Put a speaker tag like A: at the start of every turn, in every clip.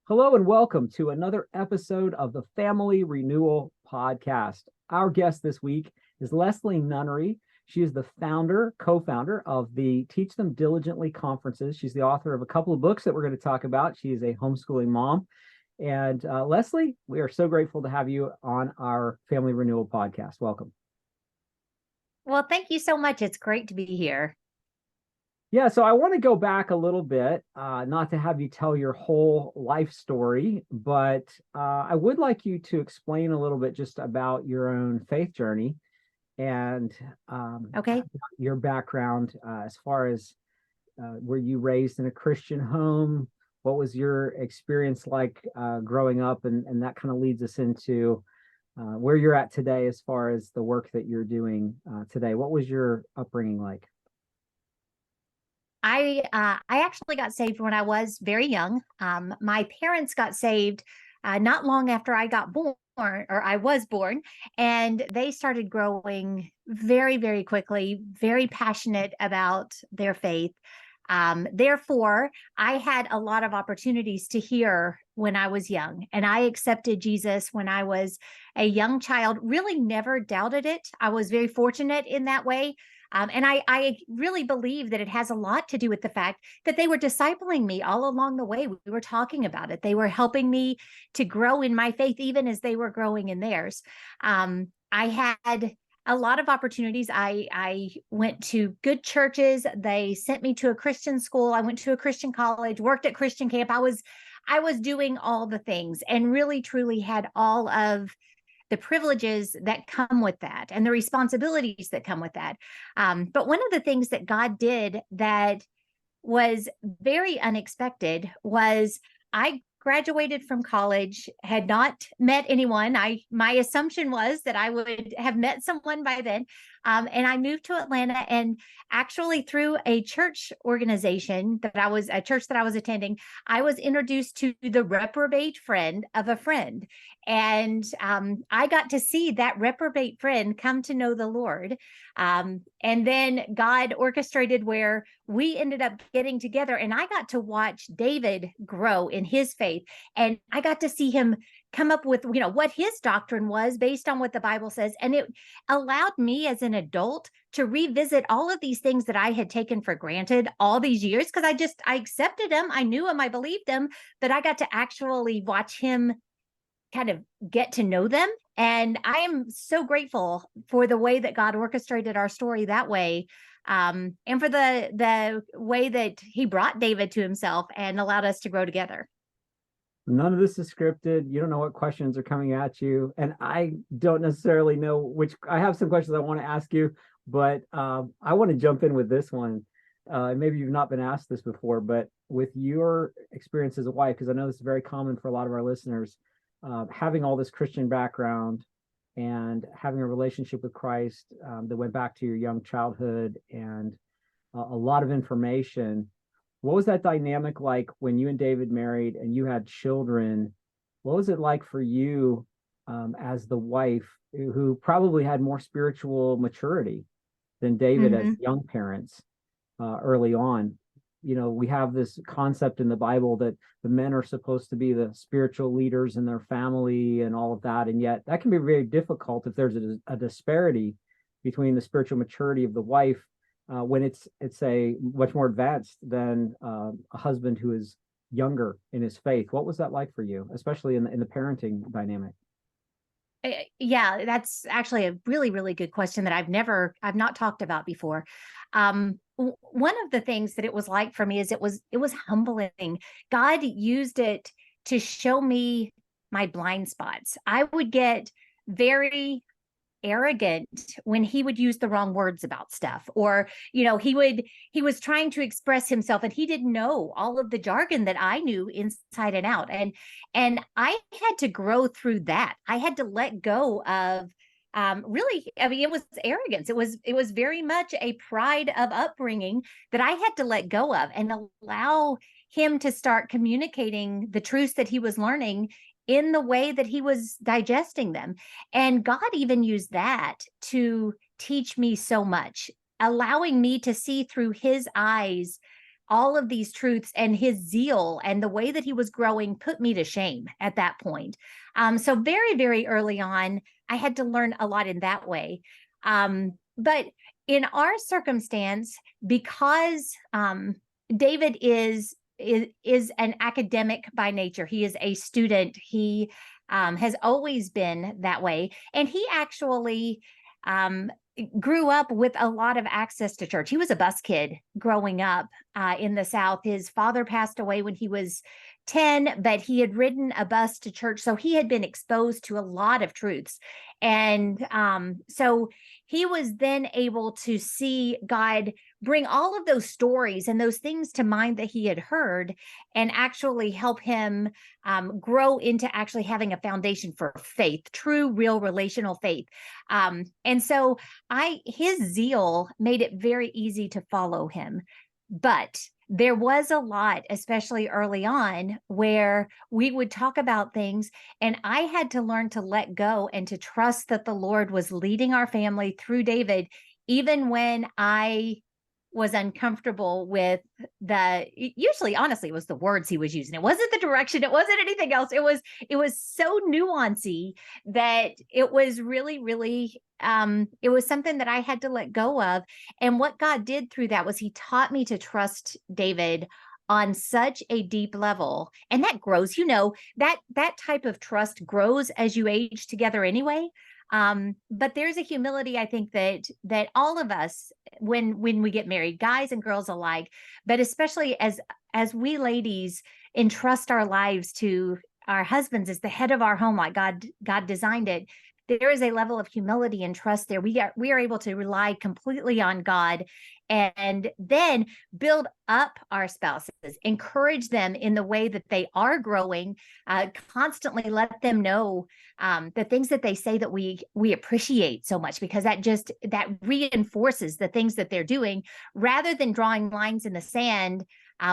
A: Hello and welcome to another episode of the Family Renewal Podcast. Our guest this week is Leslie Nunnery. She is the co-founder of the Teach Them Diligently conferences. She's the author of a couple of books that we're going to talk about. She is a homeschooling mom. And Leslie, we are so grateful to have you on our Family Renewal Podcast. Welcome.
B: Well, thank you so much. It's great to be here.
A: Yeah, so I want to go back a little bit, not to have you tell your whole life story, but I would like you to explain a little bit just about your own faith journey and
B: Okay.
A: your background as far as were you raised in a Christian home? What was your experience like growing up? And that kind of leads us into where you're at today as far as the work that you're doing today. What was your upbringing like?
B: I actually got saved when I was very young. My parents got saved not long after I got born, or I was born, and they started growing very, very quickly, very passionate about their faith. Therefore, I had a lot of opportunities to hear when I was young, and I accepted Jesus when I was a young child, really never doubted it. I was very fortunate in that way. And I really believe that it has a lot to do with the fact that they were discipling me all along the way. We were talking about it. They were helping me to grow in my faith, even as they were growing in theirs. I had a lot of opportunities. I went to good churches. They sent me to a Christian school. I went to a Christian college, worked at Christian camp. I was doing all the things and really truly had all of the privileges that come with that and the responsibilities that come with that. But one of the things that God did that was very unexpected was I graduated from college, had not met anyone. My assumption was that I would have met someone by then. And I moved to Atlanta, and actually through a church organization a church that I was attending, I was introduced to the reprobate friend of a friend. And I got to see that reprobate friend come to know the Lord. And then God orchestrated where we ended up getting together, and I got to watch David grow in his faith. And I got to see him come up with, what his doctrine was based on what the Bible says. And it allowed me as an adult to revisit all of these things that I had taken for granted all these years, because I accepted him. I knew him. I believed him, but I got to actually watch him kind of get to know them. And I am so grateful for the way that God orchestrated our story that way. And for the way that he brought David to himself and allowed us to grow together.
A: None of this is scripted. You don't know what questions are coming at you. And I don't necessarily know I have some questions I want to ask you, but I want to jump in with this one. Maybe you've not been asked this before, but with your experience as a wife, because I know this is very common for a lot of our listeners, having all this Christian background and having a relationship with Christ that went back to your young childhood and a lot of information. What was that dynamic like when you and David married and you had children? What was it like for you as the wife who probably had more spiritual maturity than David as young parents early on? We have this concept in the Bible that the men are supposed to be the spiritual leaders in their family and all of that. And yet that can be very difficult if there's a disparity between the spiritual maturity of the wife when it's a much more advanced than a husband who is younger in his faith. What was that like for you, especially in the parenting dynamic?
B: Yeah, that's actually a really, really good question that I've not talked about before. One of the things that it was like for me is it was humbling. God used it to show me my blind spots. I would get very arrogant when he would use the wrong words about stuff, or he was trying to express himself and he didn't know all of the jargon that I knew inside and out, and I had to grow through that. I had to let go of really, I mean, it was arrogance. It was very much a pride of upbringing that I had to let go of and allow him to start communicating the truths that he was learning in the way that he was digesting them. And God even used that to teach me so much, allowing me to see through his eyes all of these truths, and his zeal and the way that he was growing put me to shame at that point. So very, very early on, I had to learn a lot in that way. But in our circumstance, because David is an academic by nature, he is a student. He has always been that way, and he actually grew up with a lot of access to church. He was a bus kid growing up in the South. His father passed away when he was 10, but he had ridden a bus to church. So he had been exposed to a lot of truths. And so he was then able to see God bring all of those stories and those things to mind that he had heard, and actually help him grow into actually having a foundation for faith, true, real relational faith. And so his zeal made it very easy to follow him. But there was a lot, especially early on, where we would talk about things, and I had to learn to let go and to trust that the Lord was leading our family through David, even when I was uncomfortable with usually, honestly, it was the words he was using. It wasn't the direction. It wasn't anything else. It was so nuancy that it was really, really, it was something that I had to let go of. And what God did through that was he taught me to trust David on such a deep level. And that grows, that type of trust grows as you age together anyway. But there's a humility, I think, that all of us, when we get married, guys and girls alike, but especially as we ladies entrust our lives to our husbands as the head of our home, like God designed it, there is a level of humility and trust there. We are able to rely completely on God, and then build up our spouses, encourage them in the way that they are growing, constantly let them know the things that they say that we appreciate so much, because that reinforces the things that they're doing, rather than drawing lines in the sand,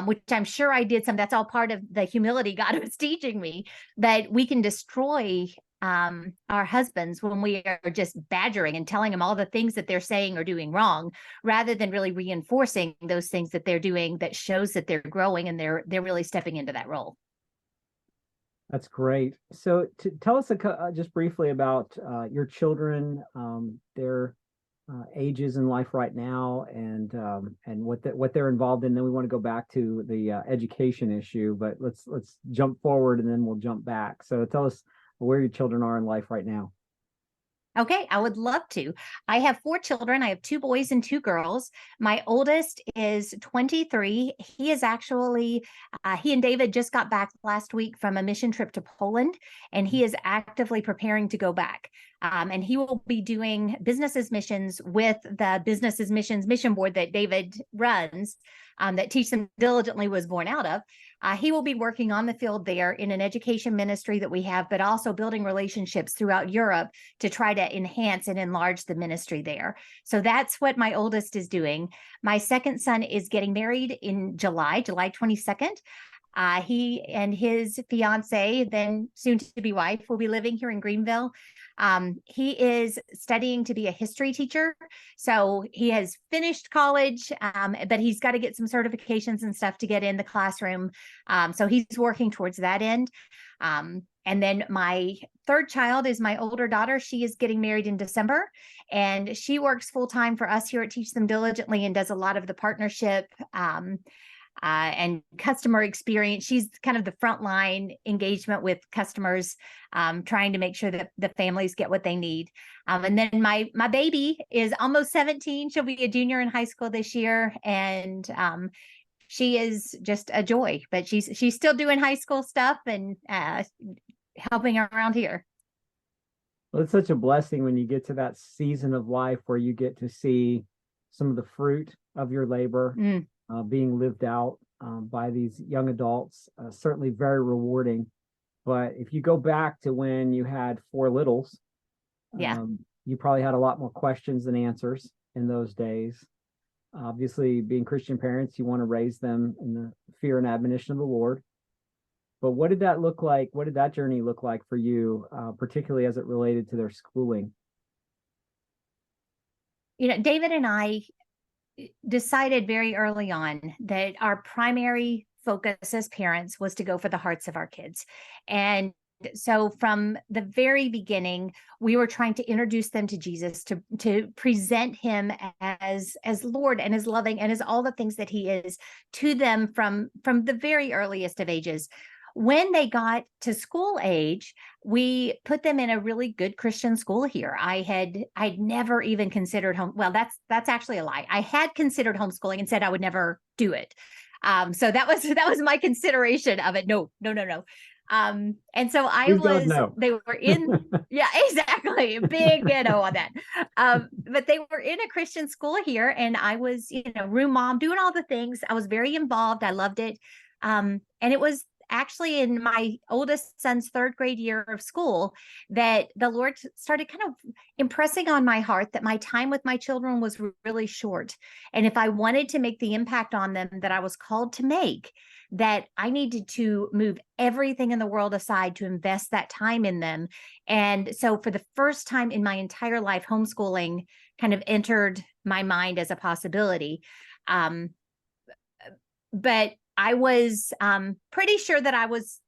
B: which I'm sure I did some. That's all part of the humility God was teaching me, that we can destroy our husbands when we are just badgering and telling them all the things that they're saying or doing wrong, rather than really reinforcing those things that they're doing that shows that they're growing and they're really stepping into that role.
A: That's great. So tell us just briefly about your children, their ages in life right now, and what they're involved in. Then we want to go back to the education issue, but let's jump forward and then we'll jump back. So tell us where your children are in life right now.
B: Okay, I would love to. I have 4 children. I have 2 boys and 2 girls. My oldest is 23. He is actually, he and David just got back last week from a mission trip to Poland, and he is actively preparing to go back. And he will be doing businesses missions with the businesses missions mission board that David runs, that Teach Them Diligently was born out of. He will be working on the field there in an education ministry that we have, but also building relationships throughout Europe to try to enhance and enlarge the ministry there. So that's what my oldest is doing. My second son is getting married in July 22nd. He and his fiance, then soon to be wife, will be living here in Greenville. He is studying to be a history teacher. So he has finished college, but he's got to get some certifications and stuff to get in the classroom. So he's working towards that end. And then my third child is my older daughter. She is getting married in December, and she works full time for us here at Teach Them Diligently and does a lot of the partnership and customer experience. She's kind of the frontline engagement with customers, trying to make sure that the families get what they need. And then my baby is almost 17. She'll be a junior in high school this year, and she is just a joy. But she's still doing high school stuff and helping around here.
A: Well, it's such a blessing when you get to that season of life where you get to see some of the fruit of your labor being lived out by these young adults. Certainly very rewarding. But if you go back to when you had 4 littles, you probably had a lot more questions than answers in those days. Obviously, being Christian parents, you want to raise them in the fear and admonition of the Lord. But what did that look like? What did that journey look like for you, particularly as it related to their schooling?
B: David and I decided very early on that our primary focus as parents was to go for the hearts of our kids. And so from the very beginning, we were trying to introduce them to Jesus, to present him as Lord and as loving and as all the things that he is to them from the very earliest of ages. When they got to school age, we put them in a really good Christian school here. I'd never even considered well, that's actually a lie. I had considered homeschooling and said I would never do it. So that was my consideration of it. No, no, no, no. And so
A: Please God, no.
B: they were in, yeah, exactly. Big, on that. But they were in a Christian school here, and I was, room mom, doing all the things. I was very involved. I loved it. And it was actually in my oldest son's third grade year of school that the Lord started kind of impressing on my heart that my time with my children was really short. And if I wanted to make the impact on them that I was called to make, that I needed to move everything in the world aside to invest that time in them. And so for the first time in my entire life, homeschooling kind of entered my mind as a possibility. But I was pretty sure that I was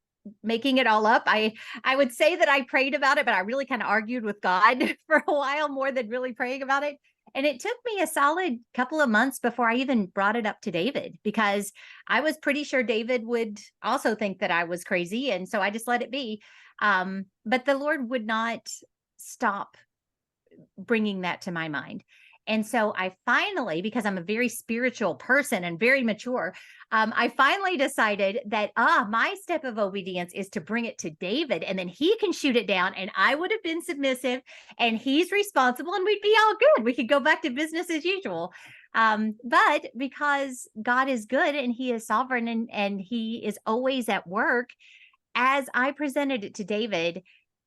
B: making it all up. I would say that I prayed about it, but I really kind of argued with God for a while more than really praying about it. And it took me a solid couple of months before I even brought it up to David, because I was pretty sure David would also think that I was crazy. And so I just let it be. But the Lord would not stop bringing that to my mind. And so I finally, because I'm a very spiritual person and very mature, I finally decided that my step of obedience is to bring it to David, and then he can shoot it down, and I would have been submissive, and he's responsible, and we'd be all good. We could go back to business as usual. But because God is good and he is sovereign, and he is always at work, as I presented it to David,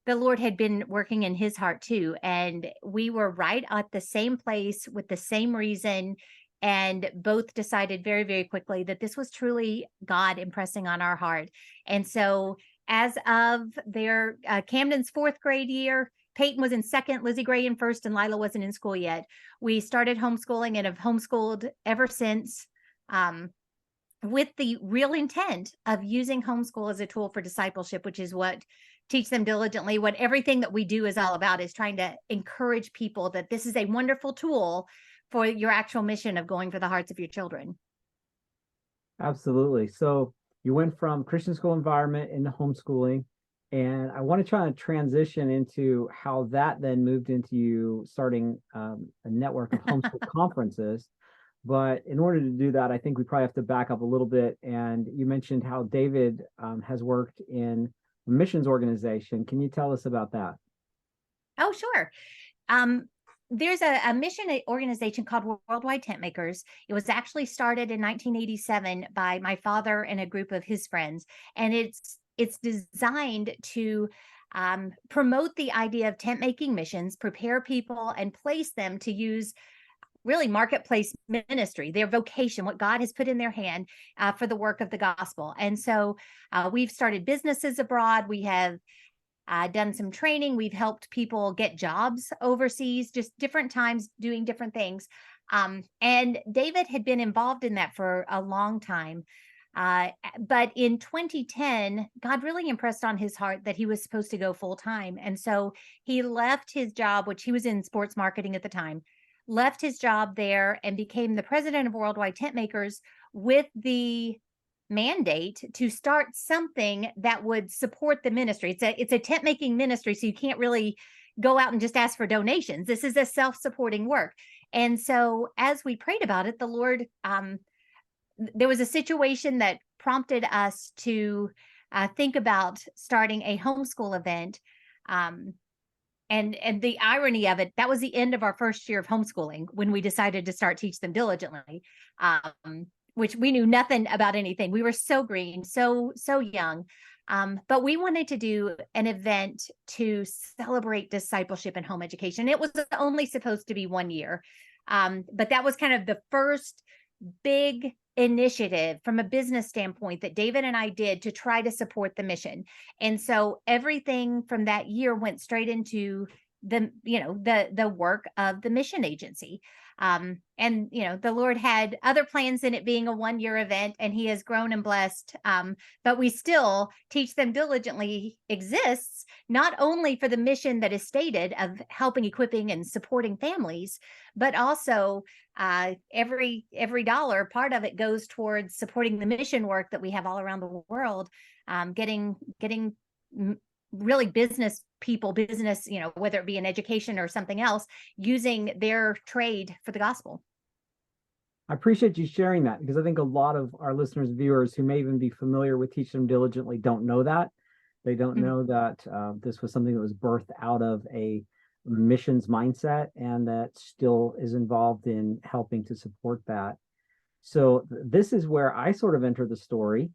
B: the Lord had been working in his heart too. And we were right at the same place with the same reason. And both decided very, very quickly that this was truly God impressing on our heart. And so, as of their Camden's fourth grade year, Peyton was in second, Lizzie Gray in first, and Lila wasn't in school yet. We started homeschooling and have homeschooled ever since. With the real intent of using homeschool as a tool for discipleship, which is what Teach Them Diligently, what everything that we do is all about, is trying to encourage people that this is a wonderful tool for your actual mission of going for the hearts of your children.
A: Absolutely. So you went from Christian school environment into homeschooling, and I want to try to transition into how that then moved into you starting a network of homeschool conferences. But in order to do that, I think we probably have to back up a little bit. And you mentioned how David has worked in a missions organization. Can you tell us about that?
B: Oh, sure. There's a mission organization called Worldwide Tent Makers. It was actually started in 1987 by my father and a group of his friends, and it's designed to promote the idea of tent making missions, prepare people, and place them to use really marketplace ministry, their vocation, what God has put in their hand for the work of the gospel. And so we've started businesses abroad. We have done some training. We've helped people get jobs overseas, just different times doing different things. And David had been involved in that for a long time. But in 2010, God really impressed on his heart that he was supposed to go full time. And so he left his job, which he was in sports marketing at the time, left his job there and became the president of Worldwide Tent Makers with the mandate to start something that would support the ministry. It's a tent making ministry, so you can't really go out and just ask for donations. This is a self-supporting work. And so as we prayed about it, the Lord, there was a situation that prompted us to think about starting a homeschool event. And the irony of it, that was the end of our first year of homeschooling when we decided to start Teach Them Diligently, which we knew nothing about anything. We were so green, so young. But we wanted to do an event to celebrate discipleship and home education. It was only supposed to be 1 year. But that was kind of the first big initiative from a business standpoint that David and I did to try to support the mission. And so everything from that year went straight into the work of the mission agency. And the Lord had other plans in it being a 1-year event, and he has grown and blessed. But we still teach them diligently exists, not only for the mission that is stated of helping, equipping, and supporting families, but also every dollar, part of it goes towards supporting the mission work that we have all around the world, getting really business people, whether it be in education or something else, using their trade for the gospel.
A: I appreciate you sharing that, because I think a lot of our listeners, viewers who may even be familiar with Teach Them Diligently don't know that. They don't know that this was something that was birthed out of a missions mindset, and that still is involved in helping to support that. So this is where I sort of enter the story.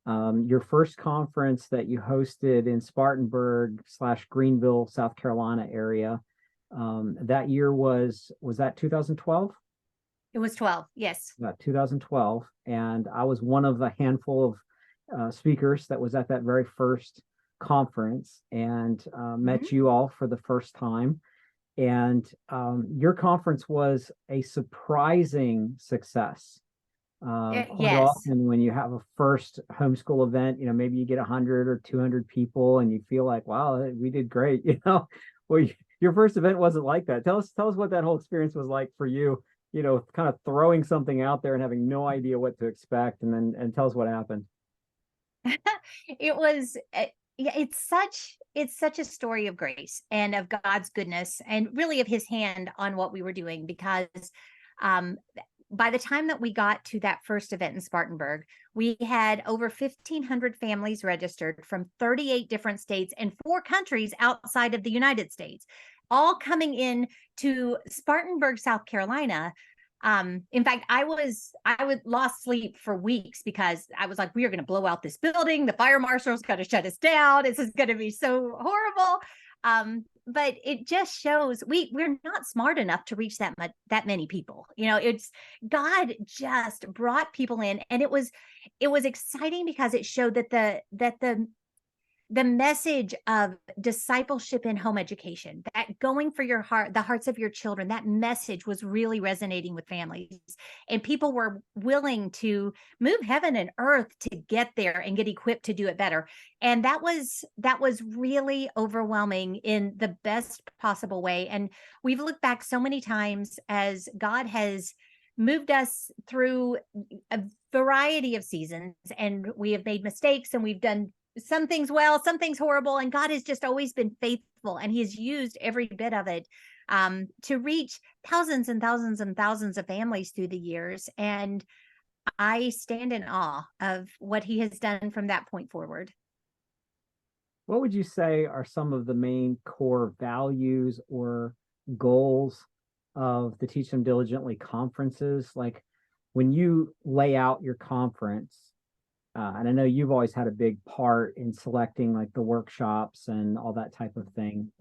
A: Your first conference that you hosted in Spartanburg/Greenville, South Carolina area, that year was that 2012?
B: It was 12, yes.
A: 2012, and I was one of a handful of speakers that was at that very first conference, and met you all for the first time. And your conference was a surprising success. Quite
B: Yes.
A: often when you have a first homeschool event, maybe you get 100 or 200 people and you feel like, wow, we did great. Well, your first event wasn't like that. Tell us what that whole experience was like for you, kind of throwing something out there and having no idea what to expect, and tell us what happened.
B: It was it's such a story of grace and of God's goodness, and really of his hand on what we were doing, because um by the time that we got to that first event in Spartanburg, we had over 1,500 families registered from 38 different states and 4 countries outside of the United States, all coming in to Spartanburg, South Carolina. In fact, I would lost sleep for weeks, because I was like, we are going to blow out this building. The fire marshal's going to shut us down. This is going to be so horrible. But it just shows we're not smart enough to reach that many people. It's God just brought people in, and it was exciting, because it showed that the message of discipleship in home education, that going for the hearts of your children, that message was really resonating with families, and people were willing to move heaven and earth to get there and get equipped to do it better. And that was really overwhelming in the best possible way. And we've looked back so many times as God has moved us through a variety of seasons, and we have made mistakes, and we've done some things well, some things horrible, and God has just always been faithful, and he has used every bit of it to reach thousands and thousands and thousands of families through the years. And I stand in awe of what he has done from that point forward.
A: What would you say are some of the main core values or goals of the Teach Them Diligently conferences? Like, when you lay out your conference, and I know you've always had a big part in selecting like the workshops and all that type of thing.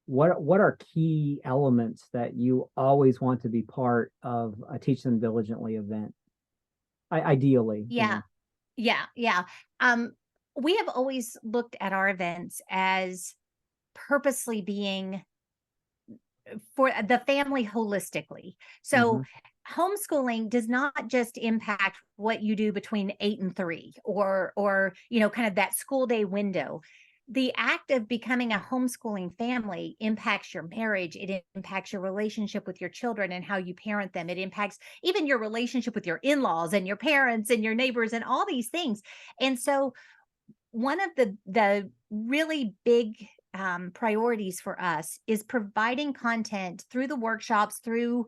A: What are key elements that you always want to be part of a Teach Them Diligently event? Ideally.
B: Yeah. Yeah. We have always looked at our events as purposely being for the family holistically. So homeschooling does not just impact what you do between 8 and 3, or kind of that school day window. The act of becoming a homeschooling family impacts your marriage. It impacts your relationship with your children and how you parent them. It impacts even your relationship with your in-laws and your parents and your neighbors and all these things. And so one of the really big priorities for us is providing content through the workshops, through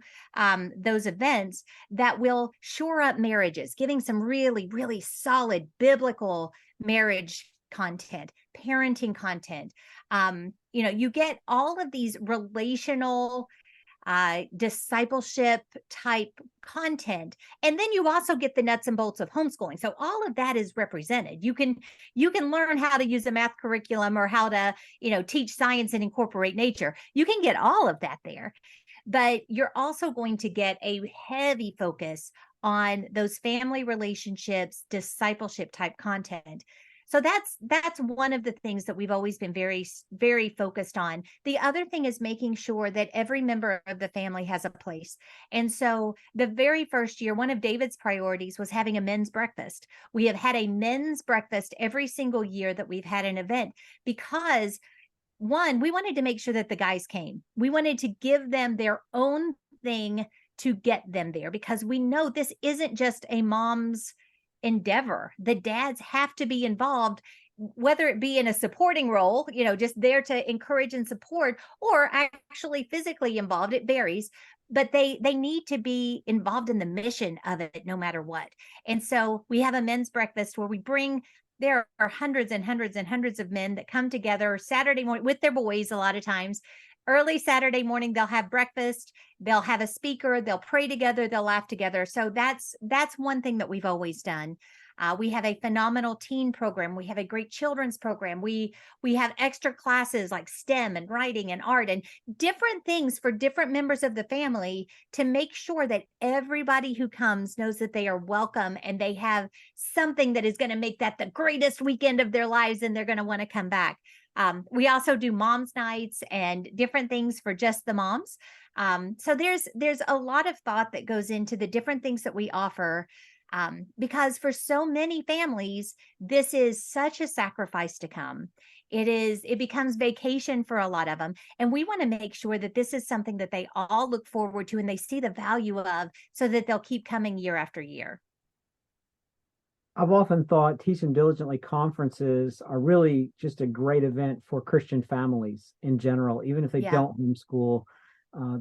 B: those events, that will shore up marriages, giving some really, really solid biblical marriage content, parenting content. You get all of these relational discipleship type content, and then you also get the nuts and bolts of homeschooling. So all of that is represented. You can learn how to use a math curriculum, or how to teach science and incorporate nature. You can get all of that there, but you're also going to get a heavy focus on those family relationships, discipleship type content. So that's one of the things that we've always been very focused on. The other thing is making sure that every member of the family has a place. And so the very first year, one of David's priorities was having a men's breakfast. We have had a men's breakfast every single year that we've had an event, because one, we wanted to make sure that the guys came. We wanted to give them their own thing to get them there, because we know this isn't just a mom's endeavor. The dads have to be involved, whether it be in a supporting role, just there to encourage and support, or actually physically involved. It varies, but they need to be involved in the mission of it no matter what. And so we have a men's breakfast where we bring, there are hundreds and hundreds and hundreds of men that come together Saturday morning with their boys. A lot of times early Saturday morning, they'll have breakfast, they'll have a speaker, they'll pray together, they'll laugh together. So that's one thing that we've always done. We have a phenomenal teen program. We have a great children's program. We have extra classes like STEM and writing and art and different things for different members of the family, to make sure that everybody who comes knows that they are welcome and they have something that is going to make that the greatest weekend of their lives, and they're going to want to come back. We also do moms nights and different things for just the moms. So there's a lot of thought that goes into the different things that we offer, because for so many families, this is such a sacrifice to come. It becomes vacation for a lot of them. And we want to make sure that this is something that they all look forward to and they see the value of, so that they'll keep coming year after year.
A: I've often thought Teaching Diligently conferences are really just a great event for Christian families in general, even if they
B: Yeah.
A: don't homeschool.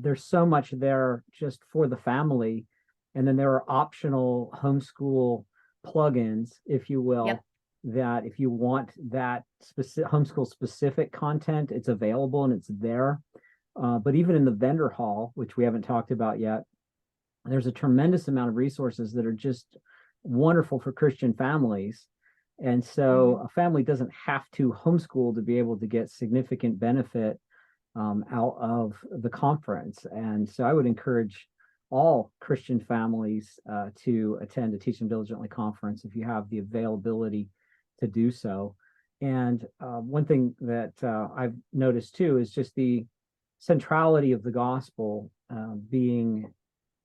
A: There's so much there just for the family. And then there are optional homeschool plugins, if you will,
B: Yep.
A: that if you want that specific homeschool specific content, it's available and it's there. But even in the vendor hall, which we haven't talked about yet, there's a tremendous amount of resources that are just wonderful for Christian families. And so a family doesn't have to homeschool to be able to get significant benefit out of the conference. And so I would encourage all Christian families to attend a Teach Them Diligently conference if you have the availability to do so. And one thing that I've noticed too is just the centrality of the gospel being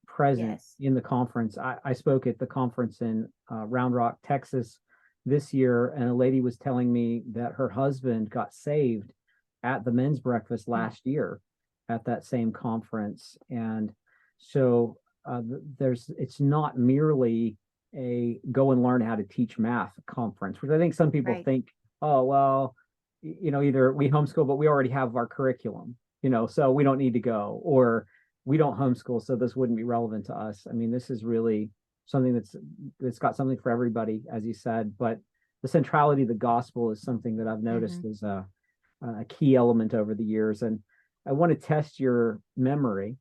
A: present
B: Yes.
A: in the conference. I spoke at the conference in Round Rock, Texas this year, and a lady was telling me that her husband got saved at the men's breakfast last year at that same conference. And so it's not merely a go and learn how to teach math conference, which I think some people
B: Right.
A: think, oh, well, either we homeschool, but we already have our curriculum, so we don't need to go, or we don't homeschool, so this wouldn't be relevant to us. I mean, this is really something that's got something for everybody, as you said, but the centrality of the gospel is something that I've noticed is a key element over the years. And I want to test your memory,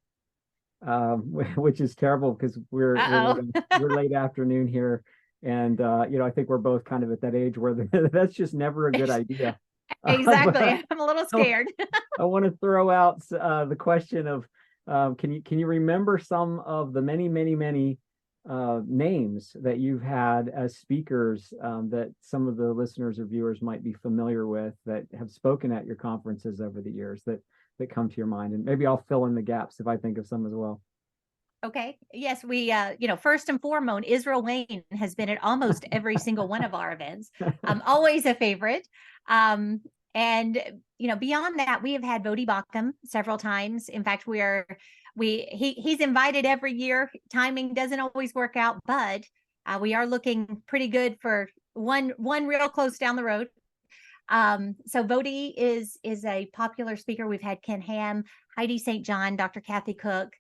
A: which is terrible because we're late afternoon here, and I think we're both kind of at that age where that's just never a good idea.
B: Exactly. I'm a little scared.
A: I want to throw out the question of can you remember some of the many names that you've had as speakers that some of the listeners or viewers might be familiar with that have spoken at your conferences over the years that come to your mind? And maybe I'll fill in the gaps if I think of some as well.
B: Okay. Yes, we first and foremost, Israel Wayne has been at almost every single one of our events. Always a favorite. And beyond that, we have had Bodie Bacham several times. In fact, he's invited every year. Timing doesn't always work out, but we are looking pretty good for one real close down the road. So Bodie is a popular speaker. We've had Ken Ham, Heidi St. John, Dr. Kathy Cook.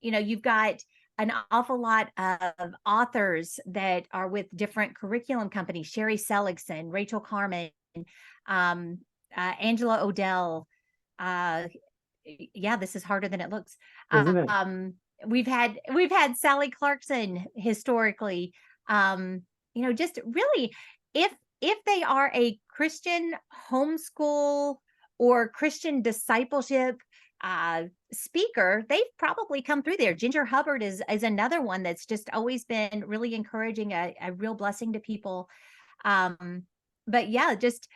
B: You've got an awful lot of authors that are with different curriculum companies: Sherry Seligson, Rachel Carmen, Angela Odell. This is harder than it looks.
A: Isn't it?
B: We've had Sally Clarkson historically. Just really, if they are a Christian homeschool or Christian discipleship speaker, they've probably come through there. Ginger Hubbard is another one that's just always been really encouraging, a real blessing to people. But yeah, just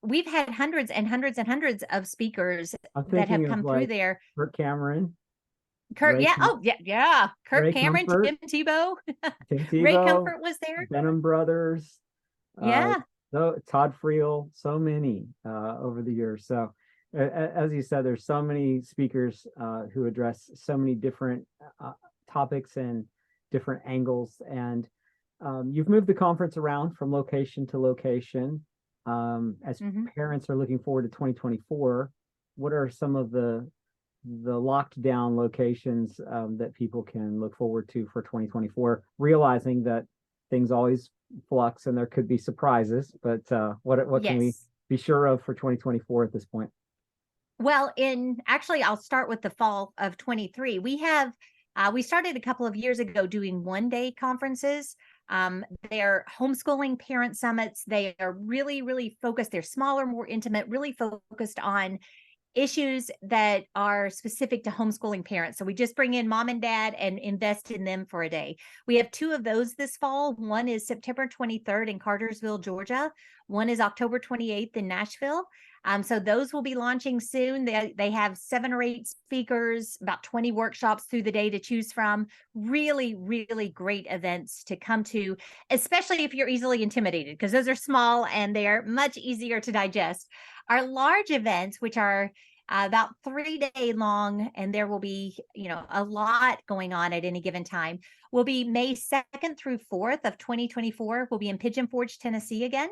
B: we've had hundreds and hundreds and hundreds of speakers
A: I'm
B: that have
A: thinking of
B: come through
A: like
B: there.
A: Kirk Cameron,
B: Kurt, yeah, oh yeah, yeah. Kurt
A: Ray
B: Cameron,
A: Comfort,
B: Tim Tebow,
A: Tim
B: Ray
A: Tebow,
B: Comfort was there.
A: Benham Brothers, uh,
B: Yeah,
A: so Todd Friel, so many over the years. So, as you said, there's so many speakers who address so many different topics and different angles. And you've moved the conference around from location to location. As
B: hmm.
A: parents are looking forward to 2024, what are some of the locked down locations that people can look forward to for 2024, realizing that things always flux and there could be surprises, but what can we
B: Yes.
A: be sure of for 2024 at this point?
B: Well, in actually, I'll start with the fall of 23. We started a couple of years ago doing 1 day conferences. They're homeschooling parent summits. They are really, really focused. They're smaller, more intimate, really focused on issues that are specific to homeschooling parents. So we just bring in mom and dad and invest in them for a day. We have two of those this fall. One is September 23rd in Cartersville, Georgia. One is October 28th in Nashville. So those will be launching soon. They have 7 or 8 speakers, about 20 workshops through the day to choose from. Really, really great events to come to, especially if you're easily intimidated, because those are small and they're much easier to digest. Our large events, which are about 3 day long, and there will be, a lot going on at any given time, will be May 2nd through 4th of 2024. We'll be in Pigeon Forge, Tennessee again.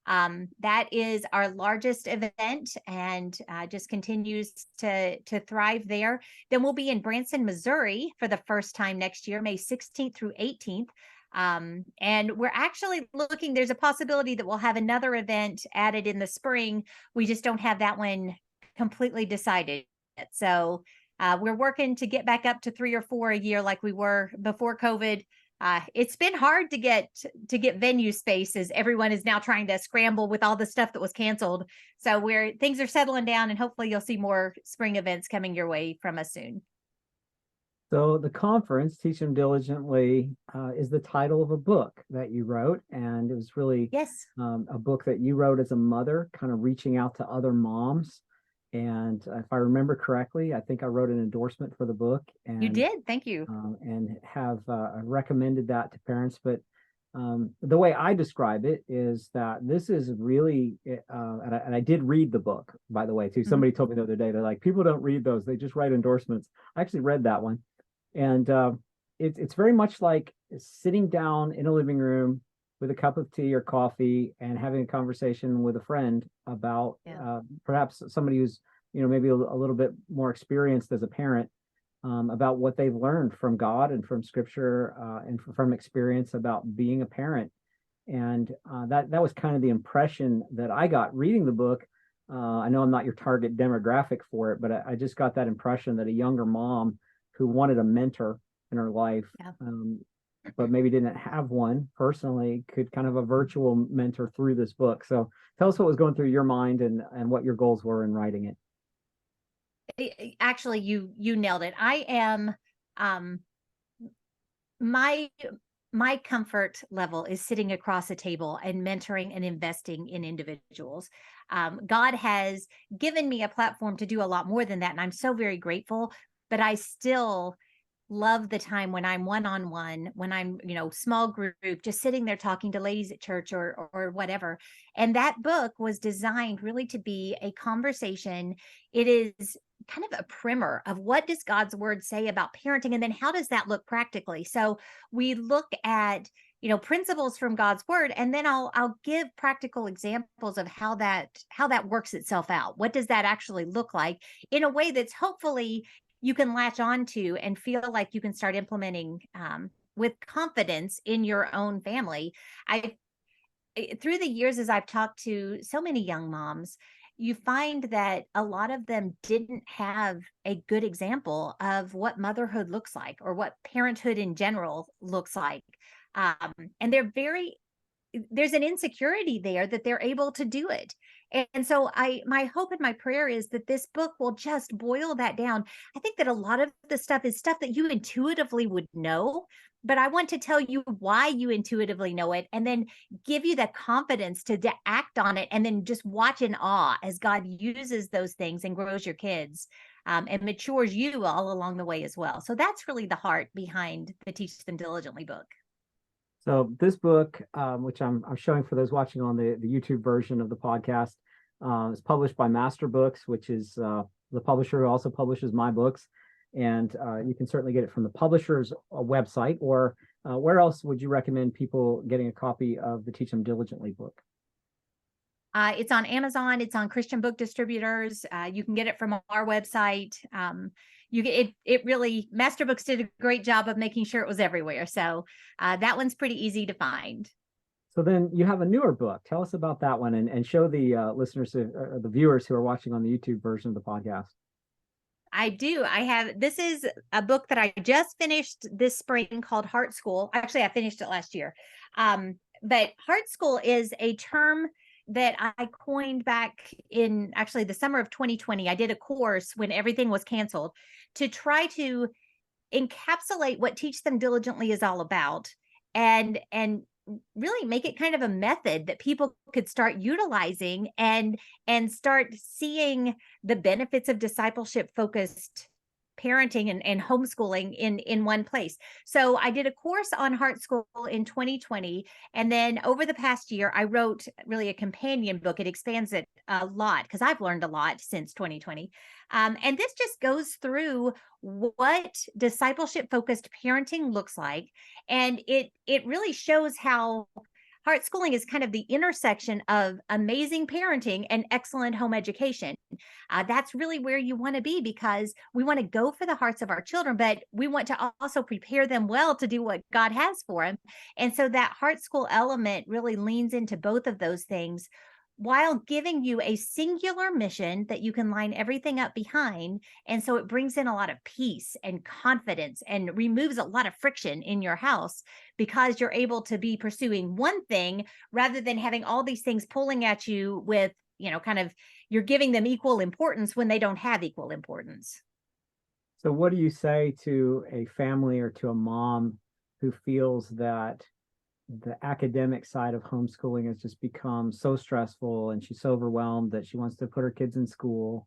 B: That is our largest event and just continues to thrive there. Then we'll be in Branson, Missouri for the first time next year, May 16th through 18th. And we're actually looking, there's a possibility that we'll have another event added in the spring. We just don't have that one completely decided yet. So we're working to get back up to 3 or 4 a year like we were before COVID. It's been hard to get venue space as everyone is now trying to scramble with all the stuff that was canceled. So things are settling down, and hopefully you'll see more spring events coming your way from us soon.
A: So the conference, Teach Them Diligently, is the title of a book that you wrote, and it was really
B: Yes,
A: a book that you wrote as a mother, kind of reaching out to other moms. And if I remember correctly, I think I wrote an endorsement for the book
B: you did. Thank you.
A: and have recommended that to parents. But the way I describe it is that this is really, and I did read the book, by the way, too.
B: Mhm.
A: Somebody told me the other day, they're like, people don't read those, they just write endorsements. I actually read that one. And it's very much like sitting down in a living room with a cup of tea or coffee and having a conversation with a friend about
B: Yeah.
A: perhaps somebody who's, maybe a little bit more experienced as a parent, about what they've learned from God and from Scripture, and from experience about being a parent. And that was kind of the impression that I got reading the book. I know I'm not your target demographic for it, but I just got that impression that a younger mom who wanted a mentor in her life,
B: Yeah.
A: but maybe didn't have one personally, could kind of a virtual mentor through this book. So tell us what was going through your mind and what your goals were in writing it.
B: Actually, you nailed it. I am um my my comfort level is sitting across a table and mentoring and investing in individuals. God has given me a platform to do a lot more than that, and I'm so very grateful. But I still love the time when I'm one-on-one, when I'm, small group, just sitting there talking to ladies at church or whatever. And that book was designed really to be a conversation. It is kind of a primer of what does God's word say about parenting, and then how does that look practically. So we look at principles from God's word, and then I'll give practical examples of how that works itself out. What does that actually look like in a way that's hopefully you can latch on to and feel like you can start implementing with confidence in your own family. I Through the years, as I've talked to so many young moms, you find that a lot of them didn't have a good example of what motherhood looks like or what parenthood in general looks like. And there's an insecurity there that they're able to do it. And so my hope and my prayer is that this book will just boil that down. I think that a lot of the stuff is stuff that you intuitively would know, but I want to tell you why you intuitively know it, and then give you the confidence to act on it, and then just watch in awe as God uses those things and grows your kids, and matures you all along the way as well. So that's really the heart behind the Teach Them Diligently book.
A: So this book, which I'm showing for those watching on the YouTube version of the podcast, is published by Master Books, which is the publisher who also publishes my books. And you can certainly get it from the publisher's website, or where else would you recommend people getting a copy of the Teach Them Diligently book?
B: It's on Amazon. It's on Christian book distributors. You can get it from our website. It really, Master Books did a great job of making sure it was everywhere. So that one's pretty easy to find.
A: So then you have a newer book. Tell us about that one, and show the listeners or the viewers who are watching on the YouTube version of the podcast.
B: I do. This is a book that I just finished this spring called Heart School. Actually, I finished it last year. But Heart School is a term that I coined back in actually the summer of 2020. I did a course when everything was canceled to try to encapsulate what Teach Them Diligently is all about, and really make it kind of a method that people could start utilizing and start seeing the benefits of discipleship focused parenting and homeschooling in one place. So I did a course on Heart School in 2020, and then over the past year I wrote really a companion book. It expands it a lot because I've learned a lot since 2020, and this just goes through what discipleship focused parenting looks like, and it really shows how Heart Schooling is kind of the intersection of amazing parenting and excellent home education. That's really where you want to be, because we want to go for the hearts of our children, but we want to also prepare them well to do what God has for them. And so that Heart School element really leans into both of those things, while giving you a singular mission that you can line everything up behind. And so it brings in a lot of peace and confidence and removes a lot of friction in your house, because you're able to be pursuing one thing rather than having all these things pulling at you with, kind of, you're giving them equal importance when they don't have equal importance.
A: So what do you say to a family or to a mom who feels that the academic side of homeschooling has just become so stressful, and she's so overwhelmed that she wants to put her kids in school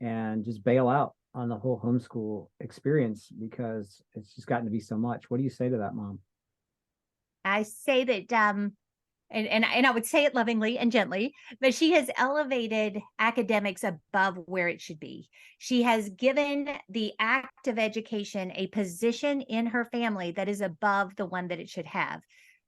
A: and just bail out on the whole homeschool experience because it's just gotten to be so much? What do you say to that mom?
B: I say that, and I would say it lovingly and gently, but she has elevated academics above where it should be. She has given the act of education a position in her family that is above the one that it should have.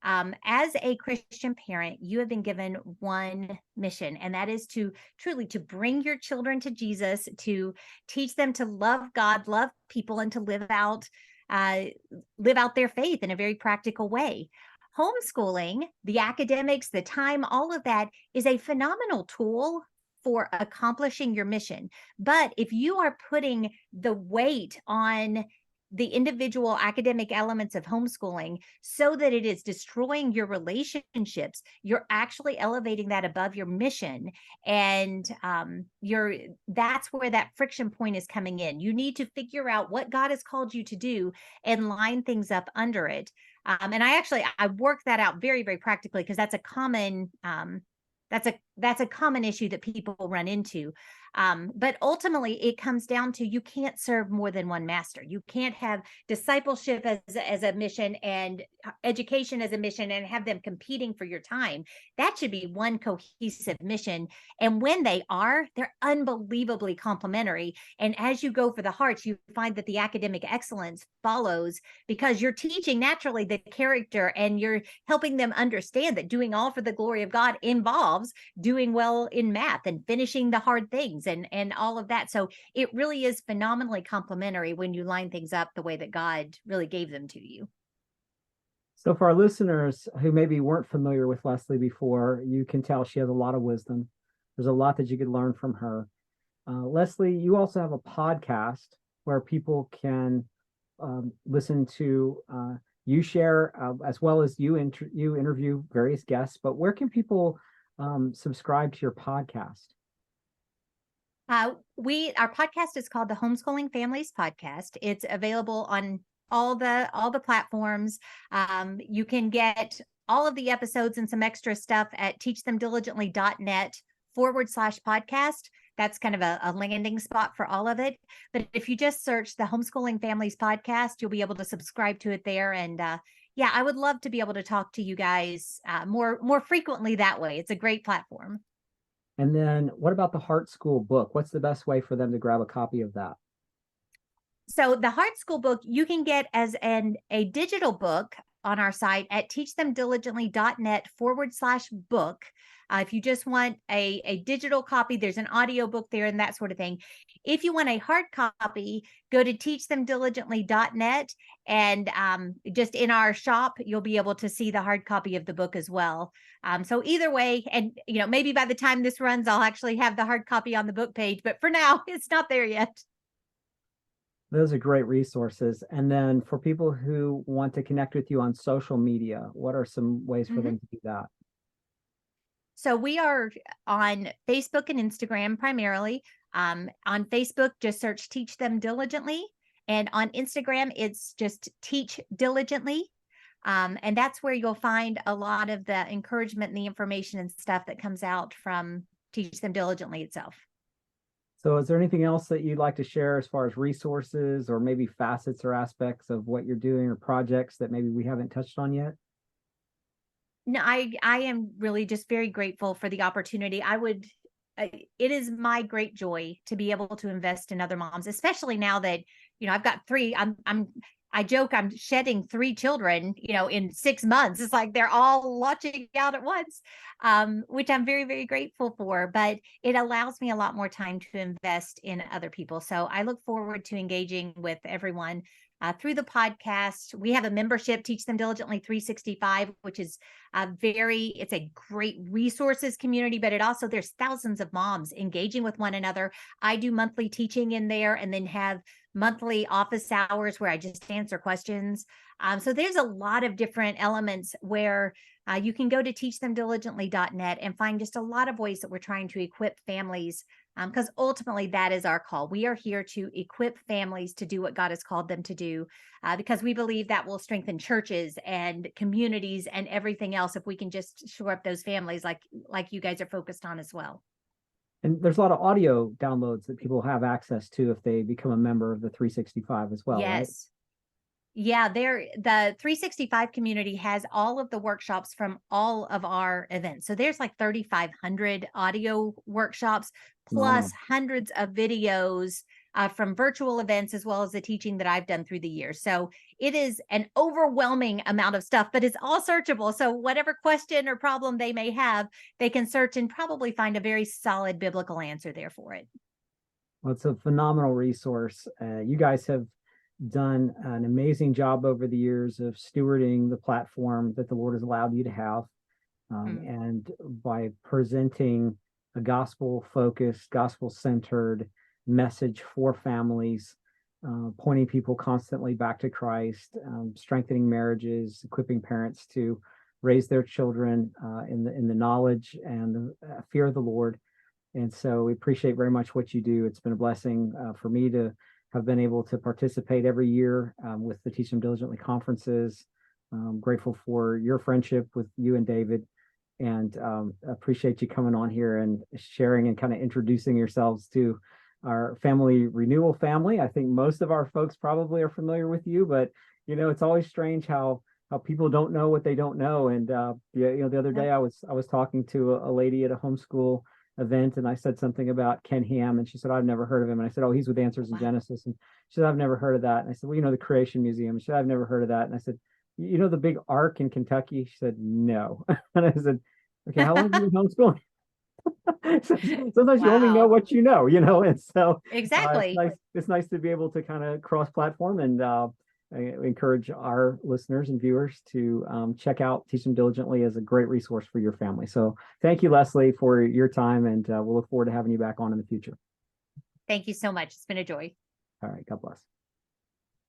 B: As a Christian parent, you have been given one mission, and that is to truly to bring your children to Jesus, to teach them to love God, love people, and to live out their faith in a very practical way. Homeschooling, the academics, the time, all of that is a phenomenal tool for accomplishing your mission. But if you are putting the weight on the individual academic elements of homeschooling so that it is destroying your relationships, you're actually elevating that above your mission. And that's where that friction point is coming in. You need to figure out what God has called you to do and line things up under it. And I work that out very, very practically, because that's a common issue that people run into. But ultimately, it comes down to, you can't serve more than one master. You can't have discipleship as a mission and education as a mission and have them competing for your time. That should be one cohesive mission. And when they are, they're unbelievably complementary. And as you go for the hearts, you find that the academic excellence follows, because you're teaching naturally the character, and you're helping them understand that doing all for the glory of God involves doing well in math and finishing the hard things and all of that. So it really is phenomenally complementary when you line things up the way that God really gave them to you.
A: So for our listeners who maybe weren't familiar with Leslie before, you can tell she has a lot of wisdom. There's a lot that you could learn from her. Leslie, you also have a podcast where people can listen to you share, as well as you interview various guests. But where can people subscribe to your podcast?
B: Our podcast is called the Homeschooling Families Podcast. It's available on all the platforms. You can get all of the episodes and some extra stuff at teachthemdiligently.net/podcast. That's kind of a landing spot for all of it. But if you just search the Homeschooling Families podcast, you'll be able to subscribe to it there. And yeah, I would love to be able to talk to you guys more frequently that way. It's a great platform.
A: And then what about the Heart School book? What's the best way for them to grab a copy of that?
B: So the Heart School book you can get as a digital book on our site at teachthemdiligently.net/book. If you just want a digital copy, there's an audio book there and that sort of thing. If you want a hard copy, go to teachthemdiligently.net, and just in our shop, you'll be able to see the hard copy of the book as well. So either way, and maybe by the time this runs, I'll actually have the hard copy on the book page, but for now, it's not there yet.
A: Those are great resources. And then for people who want to connect with you on social media, what are some ways for them to do that?
B: So we are on Facebook and Instagram primarily. On Facebook, just search Teach Them Diligently. And on Instagram, it's just Teach Diligently. And that's where you'll find a lot of the encouragement and the information and stuff that comes out from Teach Them Diligently itself.
A: So is there anything else that you'd like to share as far as resources or maybe facets or aspects of what you're doing or projects that maybe we haven't touched on yet?
B: No, I am really just very grateful for the opportunity. It is my great joy to be able to invest in other moms, especially now that, I've got three. I joke I'm shedding 3 children, in 6 months. It's like they're all launching out at once, which I'm very, very grateful for. But it allows me a lot more time to invest in other people. So I look forward to engaging with everyone through the podcast. We have a membership, Teach Them Diligently 365, which is it's a great resources community, but there's thousands of moms engaging with one another. I do monthly teaching in there and then have monthly office hours where I just answer questions. So there's a lot of different elements where you can go to teachthemdiligently.net and find just a lot of ways that we're trying to equip families, because ultimately that is our call. We are here to equip families to do what God has called them to do, because we believe that will strengthen churches and communities and everything else if we can just shore up those families like you guys are focused on as well.
A: And there's a lot of audio downloads that people have access to if they become a member of the 365 as well, right?
B: Yes. Yeah, the 365 community has all of the workshops from all of our events. So there's like 3,500 audio workshops, plus hundreds of videos from virtual events, as well as the teaching that I've done through the years. So it is an overwhelming amount of stuff, but it's all searchable. So whatever question or problem they may have, they can search and probably find a very solid biblical answer there for it.
A: Well, it's a phenomenal resource. You guys have done an amazing job over the years of stewarding the platform that the Lord has allowed you to have. And by presenting a gospel-focused, gospel-centered message for families, pointing people constantly back to Christ, strengthening marriages, equipping parents to raise their children in the knowledge and the fear of the Lord. And so we appreciate very much what you do. It's been a blessing for me to have been able to participate every year with the Teach Them Diligently conferences. Grateful for your friendship with you and David, and appreciate you coming on here and sharing and kind of introducing yourselves to our family renewal family. I think most of our folks probably are familiar with you, but it's always strange how people don't know what they don't know. And the other day I was talking to a lady at a homeschool event, and I said something about Ken Ham, and she said, I've never heard of him. And I said, oh, he's with Answers in Genesis. And she said, I've never heard of that. And I said, well, the Creation Museum. And she said, I've never heard of that. And I said, the big ark in Kentucky? She said, no. And I said, okay, how long have you been homeschooling? Sometimes you only know what you know, and so
B: exactly.
A: It's nice to be able to kind of cross-platform, and I encourage our listeners and viewers to check out Teach Them Diligently as a great resource for your family. So thank you, Leslie, for your time, and we'll look forward to having you back on in the future.
B: Thank you so much. It's been a joy.
A: All right. God bless.